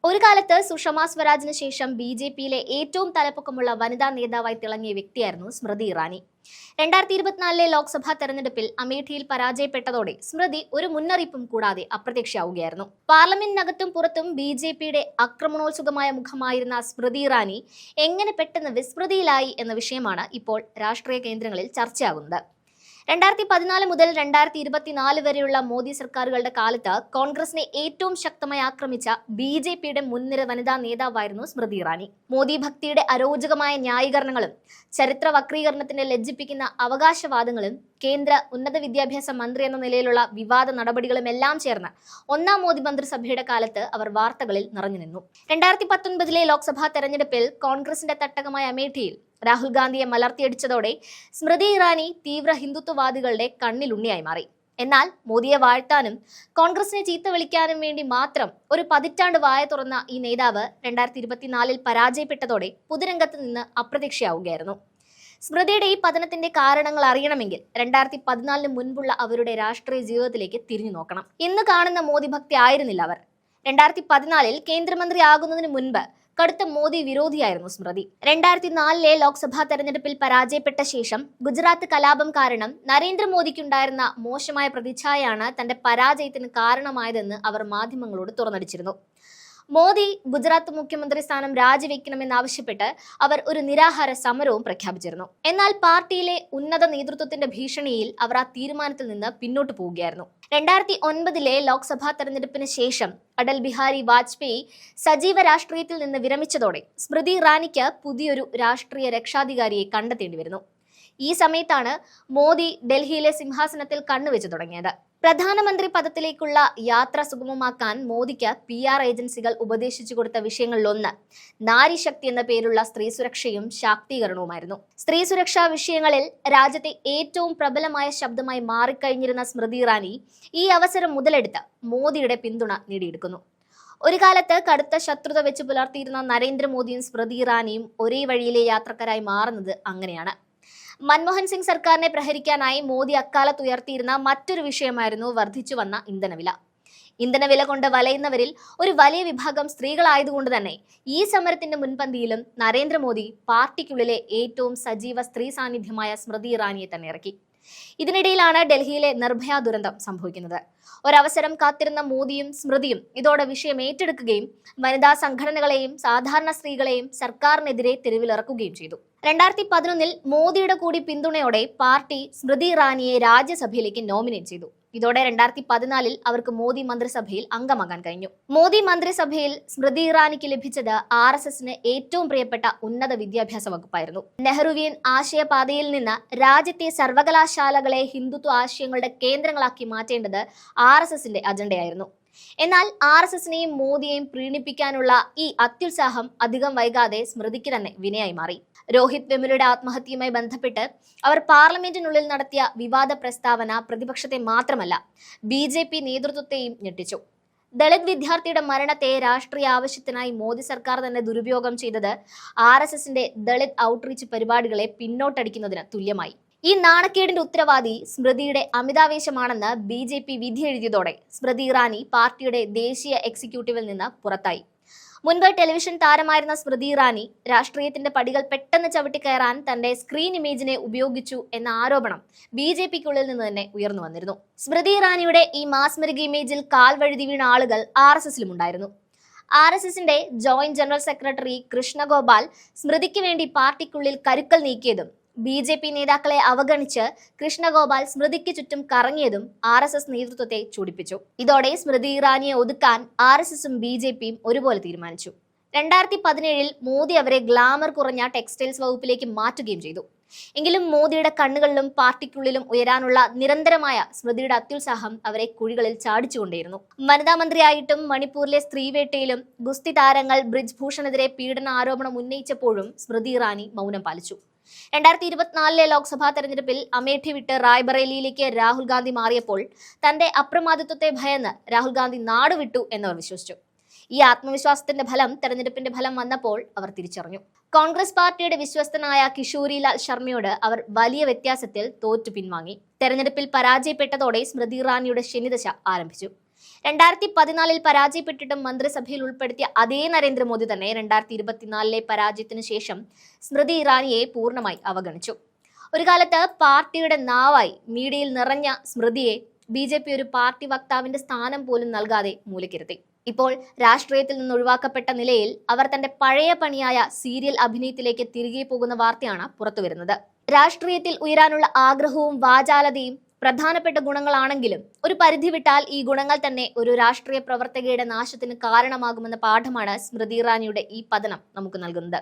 ഒരു കാലത്ത് സുഷമ സ്വരാജിന് ശേഷം ബി.ജെ.പിയിലെ ഏറ്റവും തലപ്പൊക്കമുള്ള വനിതാ നേതാവായി തിളങ്ങിയ വ്യക്തിയായിരുന്നു സ്മൃതി ഇറാനി. 2024 ലോക്സഭാ തെരഞ്ഞെടുപ്പിൽ അമേഠിയിൽ പരാജയപ്പെട്ടതോടെ സ്മൃതി ഒരു മുന്നറിയിപ്പും കൂടാതെ അപ്രത്യക്ഷയാവുകയായിരുന്നു. പാർലമെന്റിനകത്തും പുറത്തും ബി.ജെ.പിയുടെ ആക്രമണോത്സുകമായ മുഖമായിരുന്ന സ്മൃതി ഇറാനി എങ്ങനെ പെട്ടെന്ന് വിസ്മൃതിയിലായി എന്ന വിഷയമാണ് ഇപ്പോൾ രാഷ്ട്രീയ കേന്ദ്രങ്ങളിൽ ചർച്ചയാകുന്നത്. 2014 മുതൽ 2024 വരെയുള്ള മോദി സർക്കാരുകളുടെ കാലത്ത് കോൺഗ്രസിനെ ഏറ്റവും ശക്തമായി ആക്രമിച്ച ബി.ജെ.പിയുടെ മുൻനിര വനിതാ നേതാവായിരുന്നു സ്മൃതി ഇറാനി. മോദി ഭക്തിയുടെ അരോചകമായ ന്യായീകരണങ്ങളും ചരിത്ര വക്രീകരണത്തിന് ലജ്ജിപ്പിക്കുന്ന അവകാശവാദങ്ങളും കേന്ദ്ര ഉന്നത വിദ്യാഭ്യാസ മന്ത്രി എന്ന നിലയിലുള്ള വിവാദ നടപടികളും എല്ലാം ചേർന്ന് ഒന്നാം മോദി മന്ത്രിസഭയുടെ കാലത്ത് അവർ വാർത്തകളിൽ നിറഞ്ഞുനിന്നു. 2019 ലോക്സഭാ തെരഞ്ഞെടുപ്പിൽ കോൺഗ്രസിന്റെ തട്ടകമായ അമേഠിയിൽ രാഹുൽ ഗാന്ധിയെ മലർത്തിയടിച്ചതോടെ സ്മൃതി ഇറാനി തീവ്ര ഹിന്ദുത്വവാദികളുടെ കണ്ണിലുണ്ണിയായി മാറി. എന്നാൽ മോദിയെ വാഴ്ത്താനും കോൺഗ്രസിനെ ചീത്ത വിളിക്കാനും വേണ്ടി മാത്രം ഒരു പതിറ്റാണ്ട് വായ തുറന്ന ഈ നേതാവ് 2024 പരാജയപ്പെട്ടതോടെ പൊതുരംഗത്ത് നിന്ന് അപ്രത്യക്ഷയാവുകയായിരുന്നു. സ്മൃതിയുടെ ഈ പതനത്തിന്റെ കാരണങ്ങൾ അറിയണമെങ്കിൽ 2014 മുൻപുള്ള അവരുടെ രാഷ്ട്രീയ ജീവിതത്തിലേക്ക് തിരിഞ്ഞു നോക്കണം. ഇന്ന് കാണുന്ന മോദി ഭക്തി ആയിരുന്നില്ല അവർ. 2014 കേന്ദ്രമന്ത്രി ആകുന്നതിന് മുൻപ് കടുത്ത മോദി വിരോധിയായിരുന്നു സ്മൃതി. 2004 ലോക്സഭാ തെരഞ്ഞെടുപ്പിൽ പരാജയപ്പെട്ട ശേഷം ഗുജറാത്ത് കലാപം കാരണം നരേന്ദ്രമോദിക്കുണ്ടായിരുന്ന മോശമായ പ്രതിച്ഛായയാണ് തന്റെ പരാജയത്തിന് കാരണമായതെന്ന് അവർ മാധ്യമങ്ങളോട് തുറന്നടിച്ചിരുന്നു. മോദി ഗുജറാത്ത് മുഖ്യമന്ത്രി സ്ഥാനം രാജിവെക്കണമെന്നാവശ്യപ്പെട്ട് അവർ ഒരു നിരാഹാര സമരവും പ്രഖ്യാപിച്ചിരുന്നു. എന്നാൽ പാർട്ടിയിലെ ഉന്നത നേതൃത്വത്തിന്റെ ഭീഷണിയിൽ അവർ ആ തീരുമാനത്തിൽ നിന്ന് പിന്നോട്ട് പോവുകയായിരുന്നു. 2009 ലോക്സഭാ തെരഞ്ഞെടുപ്പിന് ശേഷം അടൽ ബിഹാരി വാജ്പേയി സജീവ രാഷ്ട്രീയത്തിൽ നിന്ന് വിരമിച്ചതോടെ സ്മൃതി ഇറാനിക്ക് പുതിയൊരു രാഷ്ട്രീയ രക്ഷാധികാരിയെ കണ്ടെത്തേണ്ടി വരുന്നു. ഈ സമയത്താണ് മോദി ഡൽഹിയിലെ സിംഹാസനത്തിൽ കണ്ണുവെച്ചു തുടങ്ങിയത്. പ്രധാനമന്ത്രി പദത്തിലേക്കുള്ള യാത്ര സുഗമമാക്കാൻ മോദിക്ക് PR ഏജൻസികൾ ഉപദേശിച്ചു കൊടുത്ത വിഷയങ്ങളിലൊന്ന് നാരിശക്തി എന്ന പേരുള്ള സ്ത്രീ സുരക്ഷയും ശാക്തീകരണവുമായിരുന്നു. സ്ത്രീ സുരക്ഷാ വിഷയങ്ങളിൽ രാജ്യത്തെ ഏറ്റവും പ്രബലമായ ശബ്ദമായി മാറിക്കഴിഞ്ഞിരുന്ന സ്മൃതി ഇറാനി ഈ അവസരം മുതലെടുത്ത് മോദിയുടെ പിന്തുണ നേടിയെടുക്കുന്നു. ഒരു കാലത്ത് കടുത്ത ശത്രുത വെച്ച് പുലർത്തിയിരുന്ന നരേന്ദ്രമോദിയും സ്മൃതി ഇറാനിയും ഒരേ വഴിയിലെ യാത്രക്കാരായി മാറുന്നത് അങ്ങനെയാണ്. മൻമോഹൻ സിംഗ് സർക്കാരിനെ പ്രഹരിക്കാനായി മോദി അക്കാലത്ത് ഉയർത്തിയിരുന്ന മറ്റൊരു വിഷയമായിരുന്നു വർദ്ധിച്ചു വന്ന ഇന്ധനവില. ഇന്ധനവില കൊണ്ട് വലയുന്നവരിൽ ഒരു വലിയ വിഭാഗം സ്ത്രീകളായതുകൊണ്ട് തന്നെ ഈ സമരത്തിന്റെ മുൻപന്തിയിലും നരേന്ദ്രമോദി പാർട്ടിക്കുള്ളിലെ ഏറ്റവും സജീവ സ്ത്രീ സാന്നിധ്യമായ സ്മൃതി ഇറാനിയെ തന്നെ ഇറക്കി. ഇതിനിടയിലാണ് ഡൽഹിയിലെ നിർഭയ ദുരന്തം സംഭവിക്കുന്നത്. ഒരവസരം കാത്തിരുന്ന മോദിയും സ്മൃതിയും ഇതോടെ വിഷയം ഏറ്റെടുക്കുകയും വനിതാ സംഘടനകളെയും സാധാരണ സ്ത്രീകളെയും സർക്കാരിനെതിരെ തെരുവിലിറക്കുകയും ചെയ്തു. 2011 മോദിയുടെ കൂടി പിന്തുണയോടെ പാർട്ടി സ്മൃതി ഇറാനിയെ രാജ്യസഭയിലേക്ക് നോമിനേറ്റ് ചെയ്തു. ഇതോടെ 2014 അവർക്ക് മോദി മന്ത്രിസഭയിൽ അംഗമാകാൻ കഴിഞ്ഞു. മോദി മന്ത്രിസഭയിൽ സ്മൃതി ഇറാനിക്ക് ലഭിച്ചത് RSSന് ഏറ്റവും പ്രിയപ്പെട്ട ഉന്നത വിദ്യാഭ്യാസ വകുപ്പായിരുന്നു. നെഹ്റുവിയൻ ആശയപാതയിൽ നിന്ന് രാജ്യത്തെ സർവകലാശാലകളെ ഹിന്ദുത്വ ആശയങ്ങളുടെ കേന്ദ്രങ്ങളാക്കി മാറ്റേണ്ടത് RSSന്റെ അജണ്ടയായിരുന്നു. എന്നാൽ RSSനെയും മോദിയെയും പ്രീണിപ്പിക്കാനുള്ള ഈ അത്യുത്സാഹം അധികം വൈകാതെ സ്മൃതിക്ക് തന്നെ വിനയായി മാറി. രോഹിത് വെമുലയുടെ ആത്മഹത്യയുമായി ബന്ധപ്പെട്ട് അവർ പാർലമെന്റിനുള്ളിൽ നടത്തിയ വിവാദ പ്രസ്താവന പ്രതിപക്ഷത്തെ മാത്രമല്ല BJP നേതൃത്വത്തെയും ഞെട്ടിച്ചു. ദളിത് വിദ്യാർത്ഥിയുടെ മരണത്തെ രാഷ്ട്രീയ ആവശ്യത്തിനായി മോദി സർക്കാർ തന്നെ ദുരുപയോഗം ചെയ്തത് RSSന്റെ ദളിത് ഔട്ട്റീച്ച് പരിപാടികളെ പിന്നോട്ടടിക്കുന്നതിന് തുല്യമായി. ഈ നാണക്കേടിന്റെ ഉത്തരവാദി സ്മൃതിയുടെ അമിതാവേശമാണെന്ന് BJP വിധി എഴുതിയതോടെ സ്മൃതി ഇറാനി പാർട്ടിയുടെ ദേശീയ എക്സിക്യൂട്ടീവിൽ നിന്ന് പുറത്തായി. മുൻപ് ടെലിവിഷൻ താരമായിരുന്ന സ്മൃതി ഇറാനി രാഷ്ട്രീയത്തിന്റെ പടികൾ പെട്ടെന്ന് ചവിട്ടിക്കയറാൻ തന്റെ സ്ക്രീൻ ഇമേജിനെ ഉപയോഗിച്ചു എന്ന ആരോപണം BJPക്കുള്ളിൽ നിന്ന് തന്നെ ഉയർന്നു വന്നിരുന്നു. സ്മൃതി ഇറാനിയുടെ ഈ മാസ്മരിക ഇമേജിൽ കാൽ വഴുതി വീണ ആളുകൾ RSSലും ഉണ്ടായിരുന്നു. RSSന്റെ ജോയിന്റ് ജനറൽ സെക്രട്ടറി കൃഷ്ണഗോപാൽ സ്മൃതിക്ക് വേണ്ടി പാർട്ടിക്കുള്ളിൽ കരുക്കൾ നീക്കിയതും BJP നേതാക്കളെ അവഗണിച്ച് കൃഷ്ണഗോപാൽ സ്മൃതിക്ക് ചുറ്റും കറങ്ങിയതും RSS നേതൃത്വത്തെ ചൂടിപ്പിച്ചു. ഇതോടെ സ്മൃതി ഇറാനിയെ ഒതുക്കാൻ RSSും BJPയും ഒരുപോലെ തീരുമാനിച്ചു. 2017 മോദി അവരെ ഗ്ലാമർ കുറഞ്ഞ ടെക്സ്റ്റൈൽസ് വകുപ്പിലേക്ക് മാറ്റുകയും ചെയ്തു. എങ്കിലും മോദിയുടെ കണ്ണുകളിലും പാർട്ടിക്കുള്ളിലും ഉയരാനുള്ള നിരന്തരമായ സ്മൃതിയുടെ അത്യുത്സാഹം അവരെ കുഴികളിൽ ചാടിച്ചുകൊണ്ടേയിരുന്നു. വനിതാ മന്ത്രിയായിട്ടും മണിപ്പൂരിലെ സ്ത്രീവേട്ടയിലും ഗുസ്തി താരങ്ങൾ ബ്രിജ് ഭൂഷണെതിരെ പീഡന ആരോപണം ഉന്നയിച്ചപ്പോഴും സ്മൃതി ഇറാനി മൗനം പാലിച്ചു. 2024 ലോക്സഭാ തെരഞ്ഞെടുപ്പിൽ അമേഠി വിട്ട് റായ്ബറേലിയിലേക്ക് രാഹുൽ ഗാന്ധി മാറിയപ്പോൾ തന്റെ അപ്രമാദിത്വത്തെ ഭയന്ന് രാഹുൽ ഗാന്ധി നാടുവിട്ടു എന്നവർ വിശ്വസിച്ചു. ഈ ആത്മവിശ്വാസത്തിന്റെ ഫലം തെരഞ്ഞെടുപ്പിന്റെ ഫലം വന്നപ്പോൾ അവർ തിരിച്ചറിഞ്ഞു. കോൺഗ്രസ് പാർട്ടിയുടെ വിശ്വസ്തനായ കിഷോരിലാൽ ശർമ്മയോട് അവർ വലിയ വ്യത്യാസത്തിൽ തോറ്റു പിൻവാങ്ങി. തെരഞ്ഞെടുപ്പിൽ പരാജയപ്പെട്ടതോടെ സ്മൃതി ഇറാനിയുടെ ശനിദശ ആരംഭിച്ചു. 2014 പരാജയപ്പെട്ടിട്ടും മന്ത്രിസഭയിൽ ഉൾപ്പെടുത്തിയ അതേ നരേന്ദ്രമോദി തന്നെ 2024 പരാജയത്തിനു ശേഷം സ്മൃതി ഇറാനിയെ പൂർണ്ണമായി അവഗണിച്ചു. ഒരു കാലത്ത് പാർട്ടിയുടെ നാവായി മീഡിയയിൽ നിറഞ്ഞ സ്മൃതിയെ BJP ഒരു പാർട്ടി വക്താവിന്റെ സ്ഥാനം പോലും നൽകാതെ മൂലക്കിരുത്തി. ഇപ്പോൾ രാഷ്ട്രീയത്തിൽ നിന്ന് ഒഴിവാക്കപ്പെട്ട നിലയിൽ അവർ തന്റെ പഴയ പണിയായ സീരിയൽ അഭിനയത്തിലേക്ക് തിരികെ പോകുന്ന വാർത്തയാണ് പുറത്തുവരുന്നത്. രാഷ്ട്രീയത്തിൽ ഉയരാനുള്ള ആഗ്രഹവും വാചാലതയും പ്രധാനപ്പെട്ട ഗുണങ്ങളാണെങ്കിലും ഒരു പരിധി വിട്ടാൽ ഈ ഗുണങ്ങൾ തന്നെ ഒരു രാഷ്ട്രീയ പ്രവർത്തകയുടെ നാശത്തിന് കാരണമാകുമെന്ന പാഠമാണ് സ്മൃതി ഇറാനിയുടെ ഈ പതനം നമുക്ക് നൽകുന്നത്.